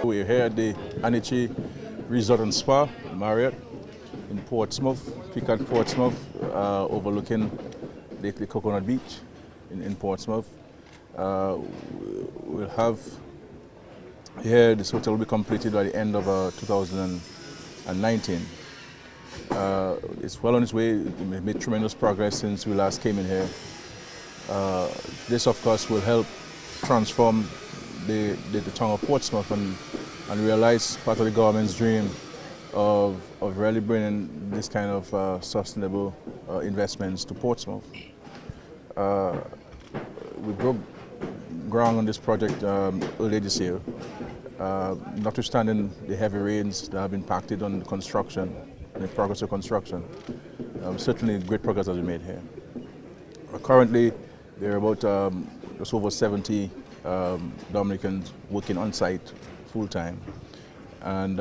We're here at the Anichi Resort and Spa, Marriott, in Portsmouth, Peacock, Portsmouth, overlooking the Coconut Beach in Portsmouth. We'll have here, this hotel will be completed by the end of 2019. It's well on its way. We made tremendous progress since we last came in here. This, of course, will help transform the town of Portsmouth and realize part of the government's dream of really bringing this kind of sustainable investments to Portsmouth. We broke ground on this project earlier this year. Notwithstanding the heavy rains that have impacted on the construction and the progress of construction, certainly great progress has been made here. Currently, there are about just over 70 Dominicans working on site full time, and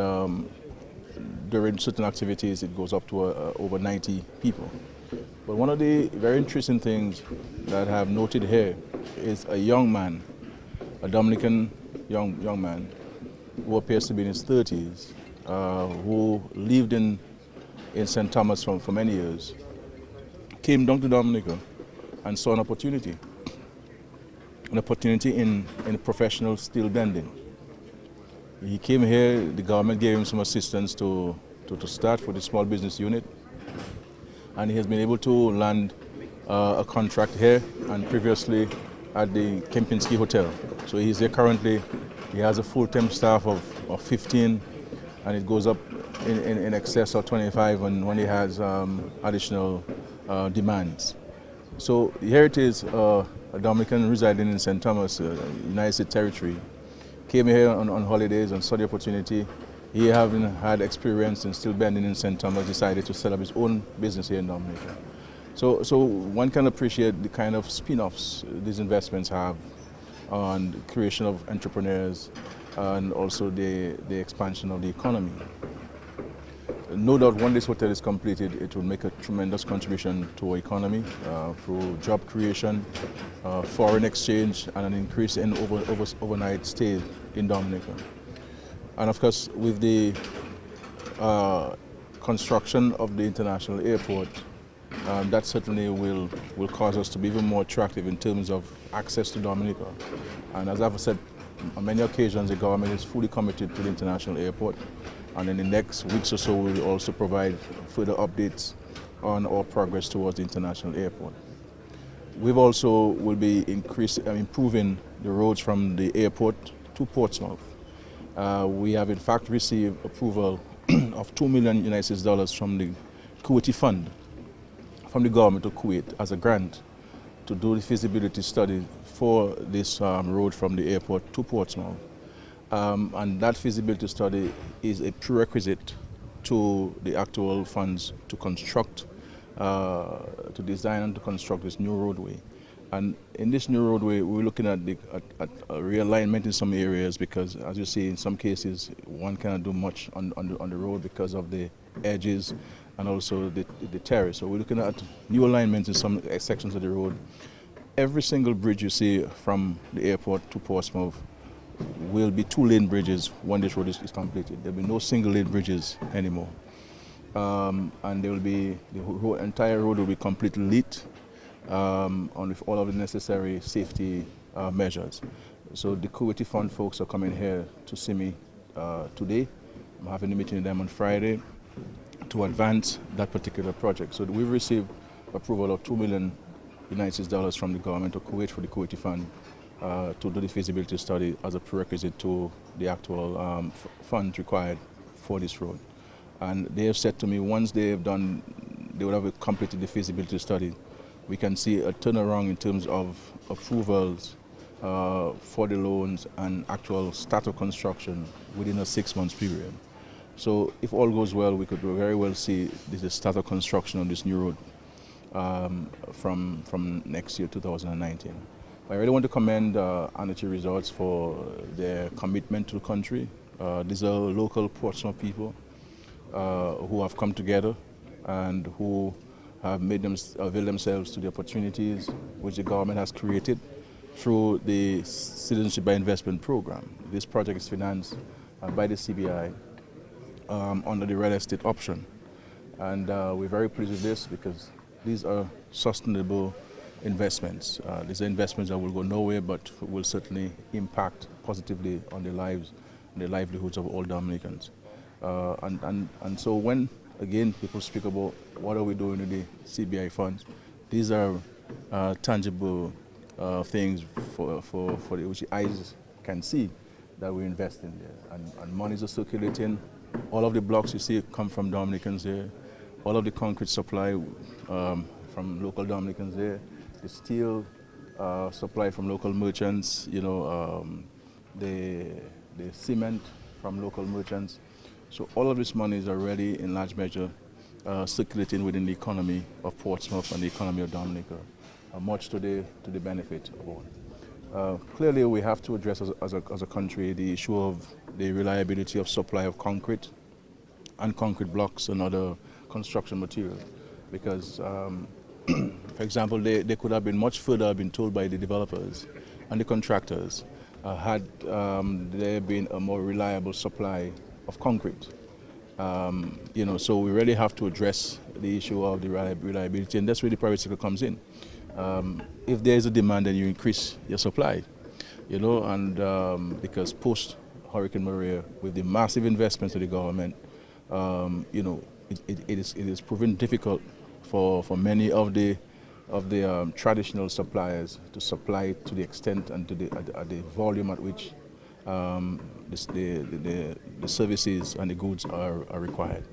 during certain activities it goes up to over 90 people. But one of the very interesting things that I have noted here is a young man, a Dominican young man who appears to be in his 30s, who lived in St. Thomas for many years, came down to Dominica and saw an opportunity in professional steel bending. He came here, the government gave him some assistance to start for the small business unit, and he has been able to land a contract here and previously at the Kempinski Hotel. So he's here currently. He has a full-time staff of 15, and it goes up in excess of 25 when he has additional demands. So here it is, a Dominican residing in St. Thomas, United States Territory, came here on holidays and saw the opportunity. He, having had experience in steel bending in St. Thomas, decided to set up his own business here in Dominica. So one can appreciate the kind of spin-offs these investments have on the creation of entrepreneurs and also the expansion of the economy. No doubt when this hotel is completed, it will make a tremendous contribution to our economy through job creation, foreign exchange, and an increase in overnight stay in Dominica. And of course, with the construction of the international airport, that certainly will cause us to be even more attractive in terms of access to Dominica. And as I've said on many occasions, the government is fully committed to the international airport. And in the next weeks or so, we will also provide further updates on our progress towards the international airport. We've also will be improving the roads from the airport to Portsmouth. We have in fact received approval of $2 million US from the Kuwaiti fund, from the government of Kuwait as a grant to do the feasibility study for this road from the airport to Portsmouth. And that feasibility study is a prerequisite to the actual funds to construct, to design and to construct this new roadway. And in this new roadway, we're looking at a realignment in some areas because, as you see, in some cases, one cannot do much on the road because of the edges and also the terrace. So we're looking at new alignments in some sections of the road. Every single bridge you see from the airport to Portsmouth will be two-lane bridges when this road is completed. There will be no single-lane bridges anymore. And there will be, the entire road will be completely lit with all of the necessary safety measures. So the Kuwaiti Fund folks are coming here to see me today. I'm having a meeting with them on Friday to advance that particular project. So we've received approval of $2 million US from the government of Kuwait for the Kuwaiti Fund to do the feasibility study as a prerequisite to the actual funds required for this road. And they have said to me once they would have completed the feasibility study, we can see a turnaround in terms of approvals for the loans and actual start of construction within a 6-month period. So if all goes well, we could very well see the start of construction on this new road from next year, 2019. I really want to commend Anichi Resorts for their commitment to the country. These are local Portsmouth people who have come together and who have availed themselves to the opportunities which the government has created through the Citizenship by Investment program. This project is financed by the CBI under the real estate option. And we're very pleased with this because these are sustainable investments. These are investments that will go nowhere but will certainly impact positively on the lives and the livelihoods of all Dominicans. And so when, again, people speak about what are we doing with the CBI funds, these are tangible things which the eyes can see that we invest in there. And monies are circulating. All of the blocks you see come from Dominicans there. All of the concrete supply from local Dominicans there. The steel supply from local merchants, the cement from local merchants. So all of this money is already in large measure circulating within the economy of Portsmouth and the economy of Dominica, much to the benefit of all. Clearly we have to address as a country the issue of the reliability of supply of concrete and concrete blocks and other construction materials, because for example, they could have been much further, been told by the developers and the contractors, had there been a more reliable supply of concrete. So we really have to address the issue of the reliability, and that's where the private sector comes in. If there is a demand, then you increase your supply, and because post Hurricane Maria, with the massive investments of the government, it is proven difficult for many of the traditional suppliers to supply to the extent and to the volume at which the services and the goods are required.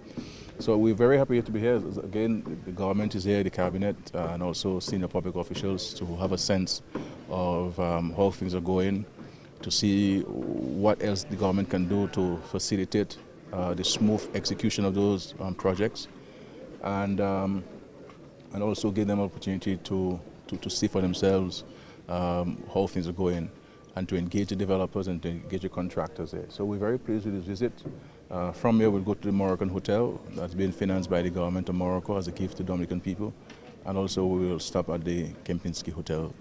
So we're very happy to be here. Again, the government is here, the cabinet, and also senior public officials to have a sense of how things are going, to see what else the government can do to facilitate the smooth execution of those projects, and also give them an opportunity to see for themselves how things are going, and to engage the developers and to engage the contractors there. So we're very pleased with this visit. From here we'll go to the Moroccan Hotel that's being financed by the government of Morocco as a gift to Dominican people, and also we will stop at the Kempinski Hotel.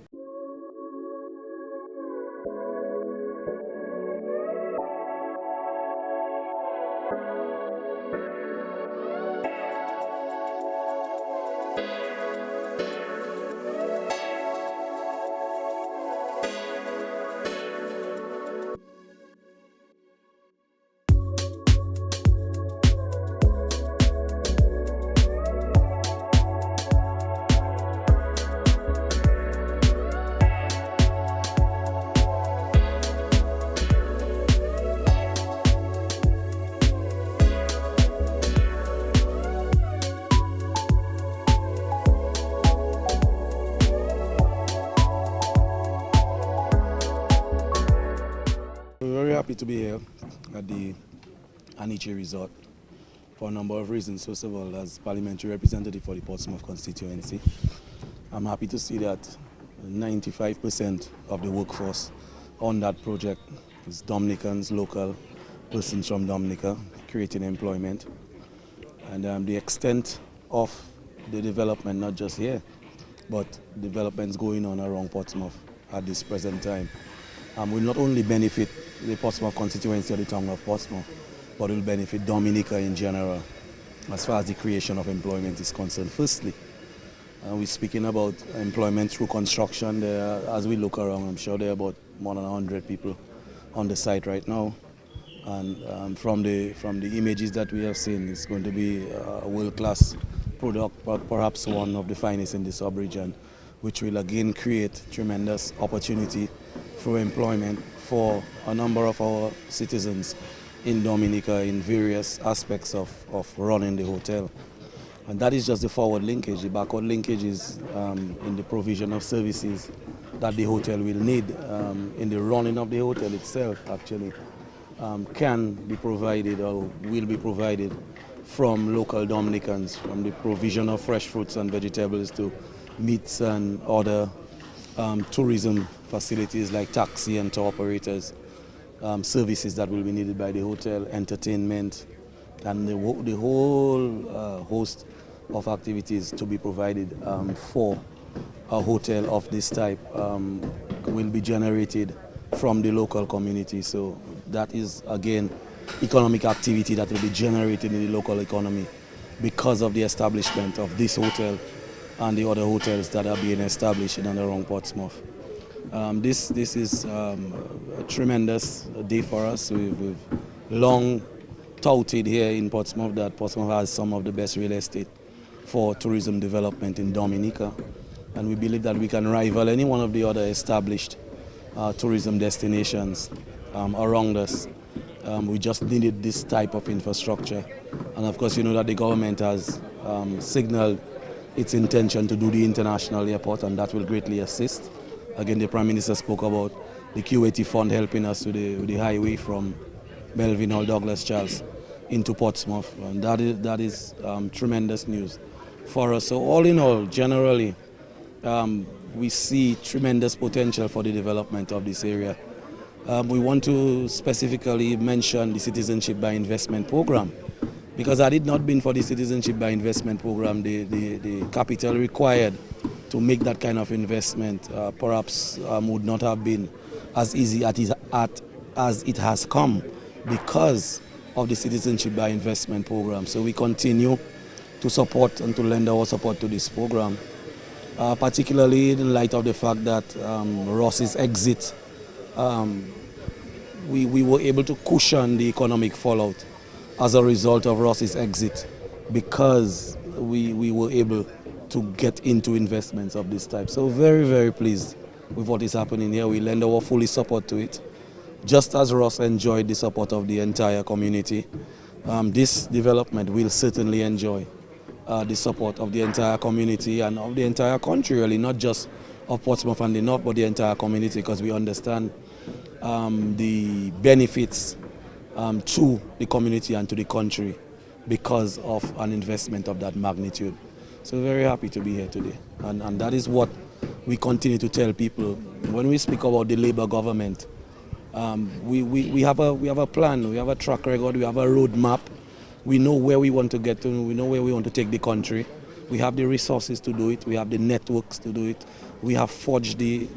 We're very happy to be here at the Anichi Resort for a number of reasons. First of all, as parliamentary representative for the Portsmouth constituency, I'm happy to see that 95% of the workforce on that project is Dominicans, local persons from Dominica, creating employment. And the extent of the development, not just here, but developments going on around Portsmouth at this present time, will not only benefit the Portsmouth constituency or the town of Portsmouth, but will benefit Dominica in general as far as the creation of employment is concerned. Firstly, we're speaking about employment through construction. There, as we look around, I'm sure there are about more than 100 people on the site right now. And from the images that we have seen, it's going to be a world-class product, but perhaps one of the finest in the sub-region, which will again create tremendous opportunity for employment for a number of our citizens in Dominica in various aspects of running the hotel. And that is just the forward linkage. The backward linkage is in the provision of services that the hotel will need in the running of the hotel itself, actually. Can be provided or will be provided from local Dominicans, from the provision of fresh fruits and vegetables to meats and other tourism facilities like taxi and tour operators, services that will be needed by the hotel, entertainment, and the whole host of activities to be provided for a hotel of this type will be generated from the local community. So that is, again, economic activity that will be generated in the local economy because of the establishment of this hotel and the other hotels that are being established in and around Portsmouth. This is a tremendous day for us. We've long touted here in Portsmouth that Portsmouth has some of the best real estate for tourism development in Dominica, and we believe that we can rival any one of the other established tourism destinations around us. We just needed this type of infrastructure, and of course you know that the government has signaled its intention to do the international airport, and that will greatly assist. Again, the Prime Minister spoke about the Q80 fund helping us with the highway from Melvin Hall Douglas Charles into Portsmouth, and that is tremendous news for us. So all in all, generally, we see tremendous potential for the development of this area. We want to specifically mention the Citizenship by Investment program, because had it not been for the Citizenship by Investment program, the capital required to make that kind of investment perhaps would not have been as easy as it has come because of the Citizenship by Investment program. So we continue to support and to lend our support to this program, particularly in light of the fact that Ross's exit, we were able to cushion the economic fallout as a result of Ross's exit, because we were able to get into investments of this type. So very, very pleased with what is happening here. We lend our full support to it. Just as Ross enjoyed the support of the entire community, this development will certainly enjoy the support of the entire community and of the entire country, really, not just of Portsmouth and the North, but the entire community, because we understand the benefits to the community and to the country because of an investment of that magnitude. So very happy to be here today, and that is what we continue to tell people. When we speak about the Labour government, we have a plan, we have a track record, we have a roadmap. We know where we want to get to, we know where we want to take the country. We have the resources to do it, we have the networks to do it, we have forged the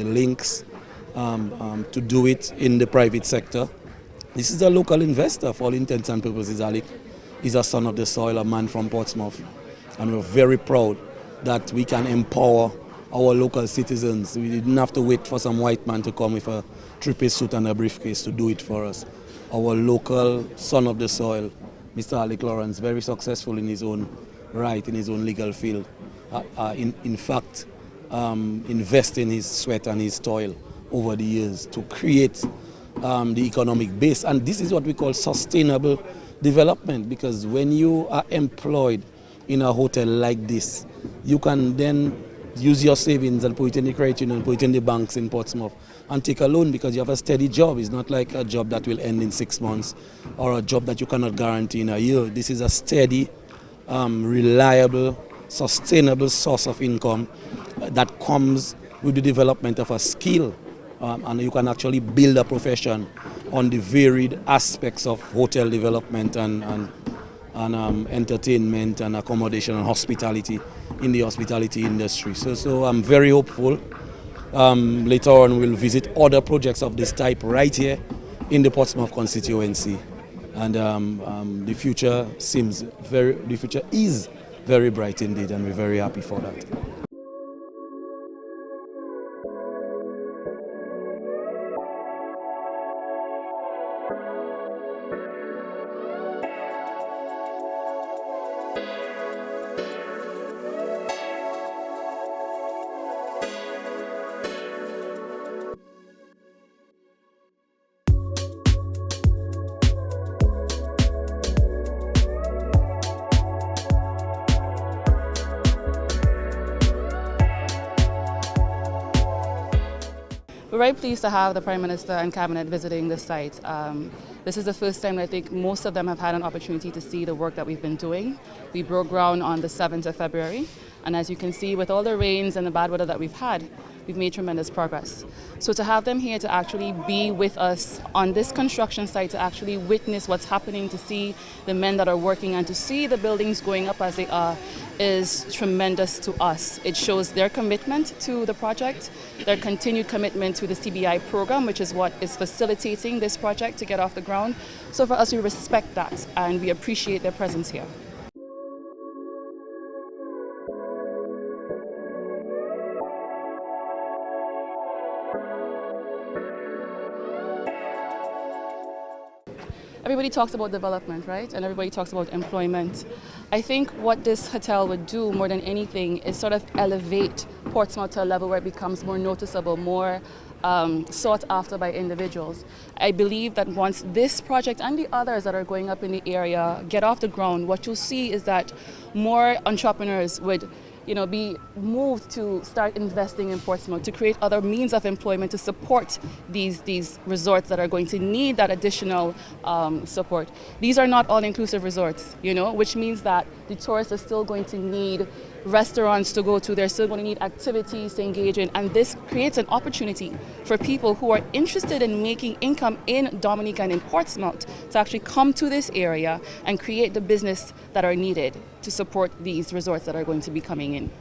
links to do it in the private sector. This is a local investor for all intents and purposes. Alec is a son of the soil, a man from Portsmouth, and we're very proud that we can empower our local citizens. We didn't have to wait for some white man to come with a three-piece suit and a briefcase to do it for us. Our local son of the soil, Mr. Alec Lawrence, very successful in his own right, in his own legal field. In fact, investing his sweat and his toil over the years to create the economic base. And this is what we call sustainable development, because when you are employed in a hotel like this, you can then use your savings and put it in the credit union, put it in the banks in Portsmouth and take a loan, because you have a steady job. It's not like a job that will end in 6 months or a job that you cannot guarantee in a year. This is a steady, reliable, sustainable source of income that comes with the development of a skill, and you can actually build a profession on the varied aspects of hotel development and entertainment and accommodation and hospitality in the hospitality industry. So I'm very hopeful. Later on we'll visit other projects of this type right here in the Portsmouth constituency, and the future is very bright indeed, and we're very happy for that. We're very pleased to have the Prime Minister and Cabinet visiting this site. This is the first time that I think most of them have had an opportunity to see the work that we've been doing. We broke ground on the 7th of February, and as you can see, with all the rains and the bad weather that we've had, we've made tremendous progress. So to have them here to actually be with us on this construction site, to actually witness what's happening, to see the men that are working and to see the buildings going up as they are, is tremendous to us. It shows their commitment to the project, their continued commitment to the CBI program, which is what is facilitating this project to get off the ground. So for us, we respect that and we appreciate their presence here. Everybody talks about development, right? And everybody talks about employment. I think what this hotel would do more than anything is sort of elevate Portsmouth to a level where it becomes more noticeable, more sought after by individuals. I believe that once this project and the others that are going up in the area get off the ground, what you'll see is that more entrepreneurs would be moved to start investing in Portsmouth, to create other means of employment to support these resorts that are going to need that additional support. These are not all-inclusive resorts, which means that the tourists are still going to need restaurants to go to, they're still going to need activities to engage in, and this creates an opportunity for people who are interested in making income in Dominica and in Portsmouth to actually come to this area and create the business that are needed to support these resorts that are going to be coming in.